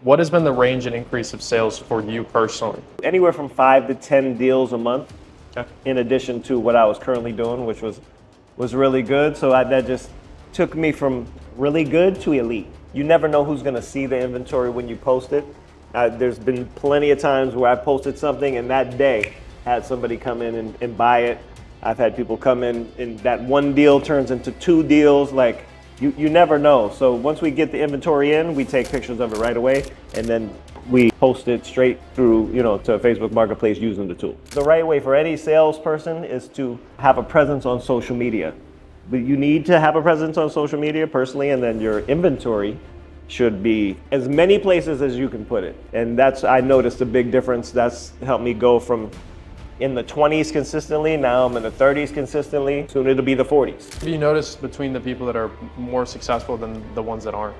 What has been the range and increase of sales for you personally? Anywhere from 5 to 10 deals a month, Okay. in addition to what I was currently doing, which was really good. So that just took me from really good to elite. You never know who's going to see the inventory when you post it. There's been plenty of times where I posted something and that day had somebody come in and buy it. I've had people come in and that one deal turns into 2 deals. Like you never know. So once we get the inventory in, we take pictures of it right away, and then we post it straight through, to Facebook Marketplace using the tool. The right way for any salesperson is to have a presence on social media. But you need to have a presence on social media personally, and then your inventory should be as many places as you can put it. And I noticed a big difference. That's helped me go from in the 20s consistently, now I'm in the 30s consistently, soon it'll be the 40s. Have you noticed between the people that are more successful than the ones that aren't?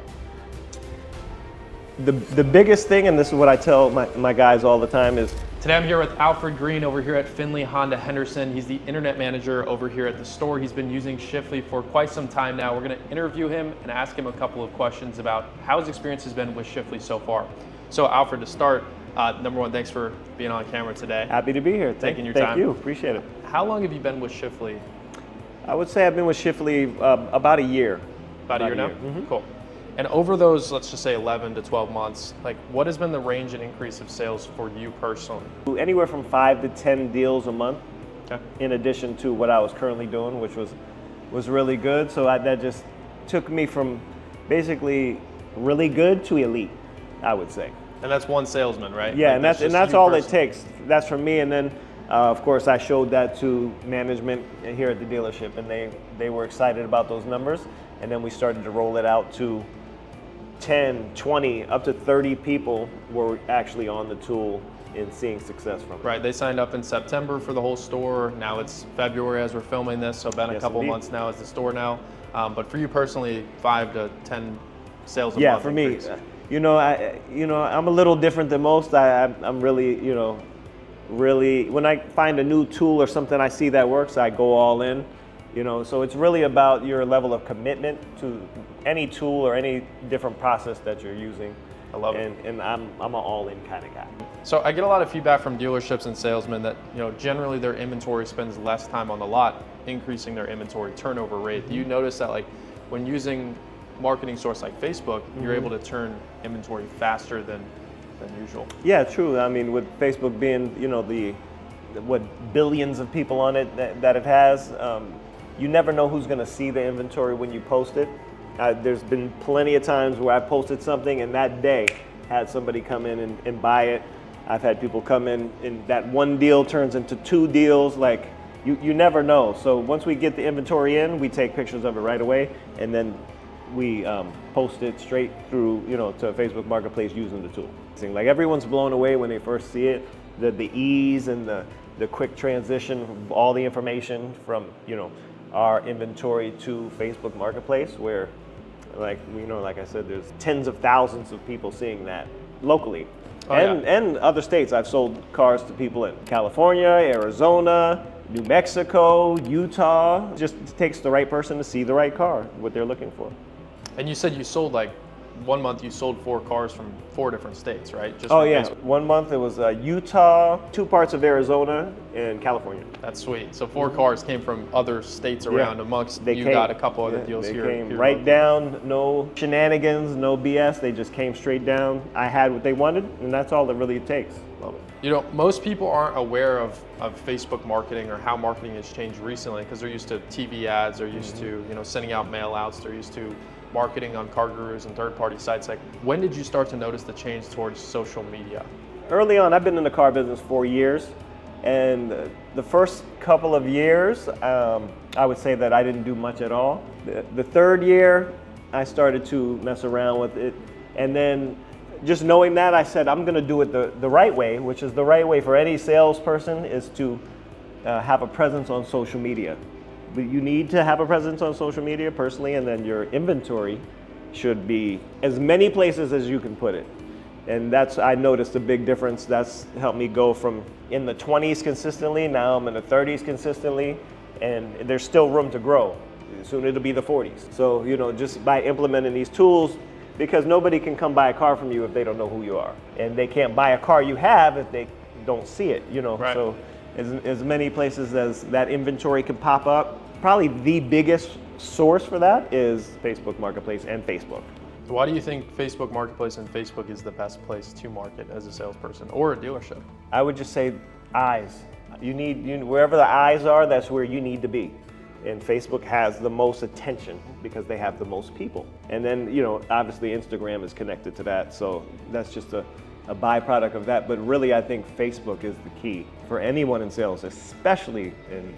The biggest thing, and this is what I tell my guys all the time, is Today I'm here with Alfred Green over here at Findlay Honda Henderson. He's the internet manager over here at the store. He's been using Shiftly for quite some time now. We're going to interview him and ask him a couple of questions about how his experience has been with Shiftly so far. So Alfred, to start, number one, thanks for being on camera today. happy to be here. Taking your time. Thank you, appreciate it. How long have you been with Shiftly? I would say I've been with Shiftly about a year. About a year now? Mm-hmm. Cool. And over those, let's just say 11 to 12 months, what has been the range and increase of sales for you personally? Anywhere from 5 to 10 deals a month, Okay. in addition to what I was currently doing, which was really good. So that just took me from basically really good to elite, I would say. And that's one salesman, right? Yeah, and that's all it personally. takes. That's from me, and then of course I showed that to management here at the dealership, and they were excited about those numbers. And then we started to roll it out to 10, 20, up to 30 people were actually on the tool and seeing success from it. Right, they signed up in September for the whole store. Now it's February as we're filming this, so been a Yes, couple indeed. months now as the store now. But for you personally, 5 to 10 sales a Yeah, month for me, increase. I'm a little different than most. I'm really, really, when I find a new tool or something I see that works, I go all in. So it's really about your level of commitment to any tool or any different process that you're using. I love it. And I'm an all-in kind of guy. So I get a lot of feedback from dealerships and salesmen that generally their inventory spends less time on the lot, increasing their inventory turnover rate. Do you notice that when using marketing source like Facebook, you're able to turn inventory faster than usual? Yeah, true. I mean, with Facebook being, what billions of people on it that it has, you never know who's going to see the inventory when you post it. There's been plenty of times where I posted something and that day had somebody come in and buy it. I've had people come in and that one deal turns into 2 deals. Like you never know. So once we get the inventory in, we take pictures of it right away, and then we post it straight through, to Facebook Marketplace using the tool. Like everyone's blown away when they first see it, the ease and the quick transition of all the information from, our inventory to Facebook Marketplace, where like I said, there's tens of thousands of people seeing that locally. Oh, and other states. I've sold cars to people in California, Arizona, New Mexico, Utah. Just takes the right person to see the right car, what they're looking for. And you said you sold 1 month you sold 4 cars from 4 different states, right? Just Oh from yeah, Facebook. 1 month it was Utah, 2 parts of Arizona, and California. That's sweet. So 4 cars came from other states around amongst They you came- got a couple other yeah, deals they here. came here right locally. down, no shenanigans, no BS. They just came straight down. I had what they wanted, and that's all that really takes. Love it. Most people aren't aware of Facebook marketing or how marketing has changed recently because they're used to TV ads, they're used to sending out mail outs, they're used to marketing on car gurus and third-party sites. When did you start to notice the change towards social media? Early on, I've been in the car business 4 years, and the first couple of years, I would say that I didn't do much at all. The third year, I started to mess around with it, and then just knowing that, I said, I'm gonna do it the right way, which is the right way for any salesperson, is to have a presence on social media. But you need to have a presence on social media personally, and then your inventory should be as many places as you can put it. And I noticed a big difference. That's helped me go from in the 20s consistently, now I'm in the 30s consistently, and there's still room to grow. Soon it'll be the 40s. So, just by implementing these tools, because nobody can come buy a car from you if they don't know who you are, and they can't buy a car you have if they don't see it, you know. Right. So as many places as that inventory can pop up, probably the biggest source for that is Facebook Marketplace and Facebook. So why do you think Facebook Marketplace and Facebook is the best place to market as a salesperson or a dealership? I would just say eyes. Wherever the eyes are, that's where you need to be. And Facebook has the most attention because they have the most people. And then, you know, obviously Instagram is connected to that, so that's just a byproduct of that. But really, I think Facebook is the key for anyone in sales, especially in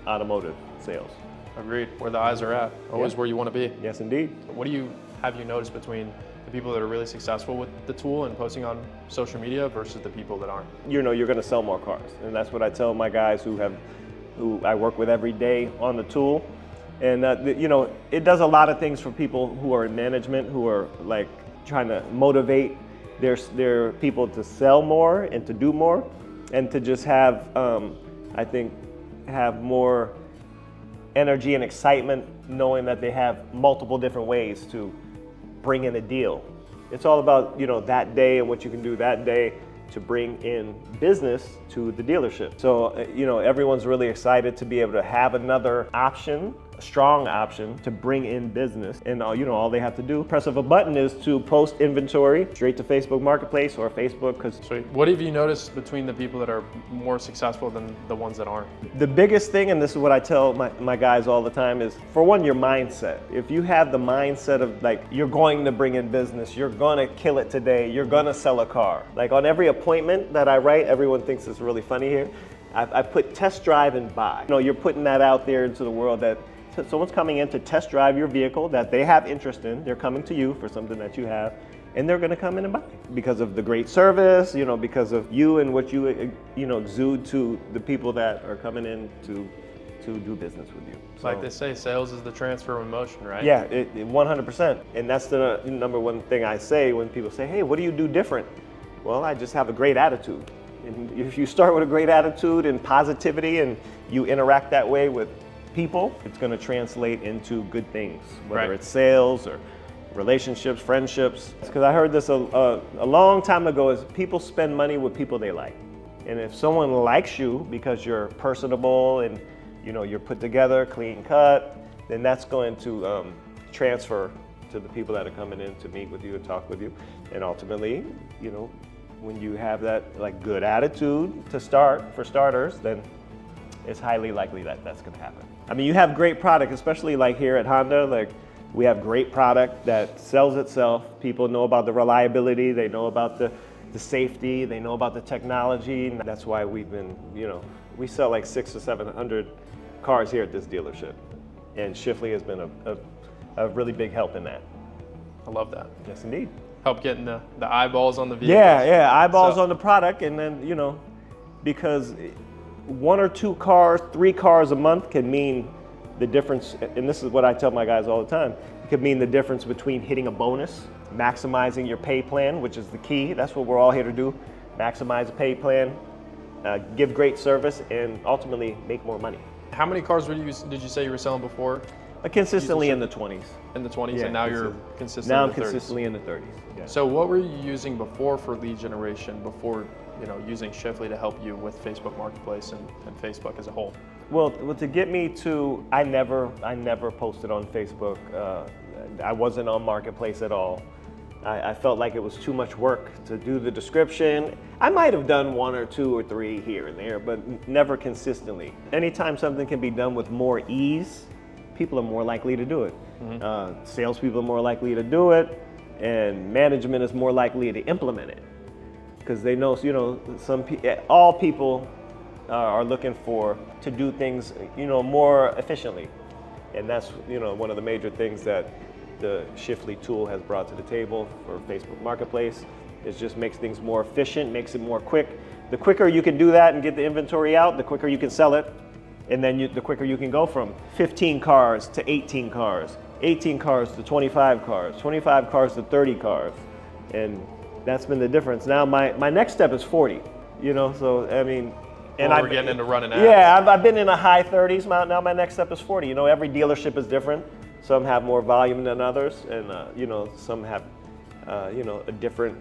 automotive sales. Agreed. Where the eyes are at, always where you want to be. Yes, indeed. What do you have you noticed between the people that are really successful with the tool and posting on social media versus the people that aren't? You know, you're going to sell more cars, and that's what I tell my guys who I work with every day on the tool. And you know, it does a lot of things for people who are in management, who are like trying to motivate their people to sell more and to do more, and to just have, I think, have more energy and excitement knowing that they have multiple different ways to bring in a deal. It's all about, you know, that day and what you can do that day to bring in business to the dealership. So, you know, everyone's really excited to be able to have another option, a strong option to bring in business. And, you know, all they have to do, press of a button, is to post inventory straight to Facebook Marketplace or Facebook. Sweet. What have you noticed between the people that are more successful than the ones that aren't? The biggest thing, and this is what I tell my guys all the time, is, for one, your mindset. If you have the mindset of like, you're going to bring in business, you're gonna kill it today, you're gonna sell a car. Like on every appointment that I write, everyone thinks it's really funny here, I put test drive and buy. You know, you're putting that out there into the world that someone's coming in to test drive your vehicle that they have interest in. They're coming to you for something that you have, and they're going to come in and buy because of the great service, you know, because of you and what you know, exude to the people that are coming in to do business with you. So, like they say, sales is the transfer of emotion, right? Yeah, 100%. And that's the number one thing I say when people say, hey, what do you do different? Well, I just have a great attitude. And if you start with a great attitude and positivity and you interact that way with people, it's going to translate into good things, whether it's sales or relationships, friendships. Because I heard this a long time ago, is people spend money with people they like. And if someone likes you because you're personable and, you know, you're put together, clean cut, then that's going to transfer to the people that are coming in to meet with you and talk with you. And ultimately, you know, when you have that like good attitude to start, for starters, then it's highly likely that that's going to happen. I mean, you have great product, especially like here at Honda, like we have great product that sells itself. People know about the reliability, they know about the safety, they know about the technology. And that's why we've been, you know, we sell like 600 or 700 cars here at this dealership. And Schiffley has been a really big help in that. I love that. Yes, indeed. Help getting the eyeballs on the vehicle. Yeah, eyeballs on the product, and then, you know, because 1 or 2 cars, 3 cars a month can mean the difference, and this is what I tell my guys all the time, it could mean the difference between hitting a bonus, maximizing your pay plan, which is the key. That's what we're all here to do, maximize a pay plan, give great service, and ultimately make more money. How many cars did you say you were selling before? Consistently in the 20s. In the 20s, yeah, and now you're consistently now in the 30s. I'm consistently in the 30s. Yeah. So what were you using before for lead generation, before, you know, using Schiffley to help you with Facebook Marketplace and Facebook as a whole? Well, to get me to, I never posted on Facebook. I wasn't on Marketplace at all. I felt like it was too much work to do the description. I might have done 1 or 2 or 3 here and there, but never consistently. Anytime something can be done with more ease, people are more likely to do it. Mm-hmm. Salespeople are more likely to do it, and management is more likely to implement it because they know, you know, all people are looking to do things, you know, more efficiently, and that's, you know, one of the major things that the Schiffley tool has brought to the table for Facebook Marketplace. It just makes things more efficient, makes it more quick. The quicker you can do that and get the inventory out, the quicker you can sell it. And then the quicker you can go from 15 cars to 18 cars, 18 cars to 25 cars, 25 cars to 30 cars. And that's been the difference. Now my next step is 40, you know, so I mean, and we're getting into running ads. Yeah, I've been in the high 30s, now my next step is 40. You know, every dealership is different. Some have more volume than others, and you know, some have you know, a different,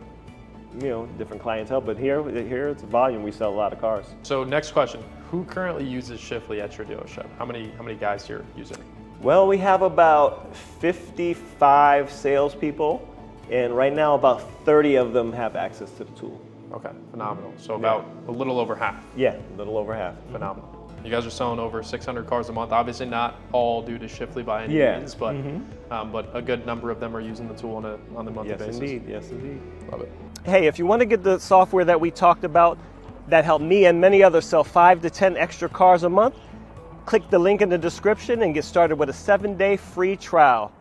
you know, different clientele. But here it's volume. We sell a lot of cars. So next question: who currently uses Shiftly at your dealership? How many guys here use it? Well, we have about 55 salespeople, and right now about 30 of them have access to the tool. Okay, phenomenal. So about a little over half. Yeah, a little over half. Phenomenal. You guys are selling over 600 cars a month. Obviously not all due to Shiftly by any means, but a good number of them are using the tool on the monthly basis. Yes, indeed. Love it. Hey, if you want to get the software that we talked about that helped me and many others sell 5 to 10 extra cars a month, click the link in the description and get started with a 7-day free trial.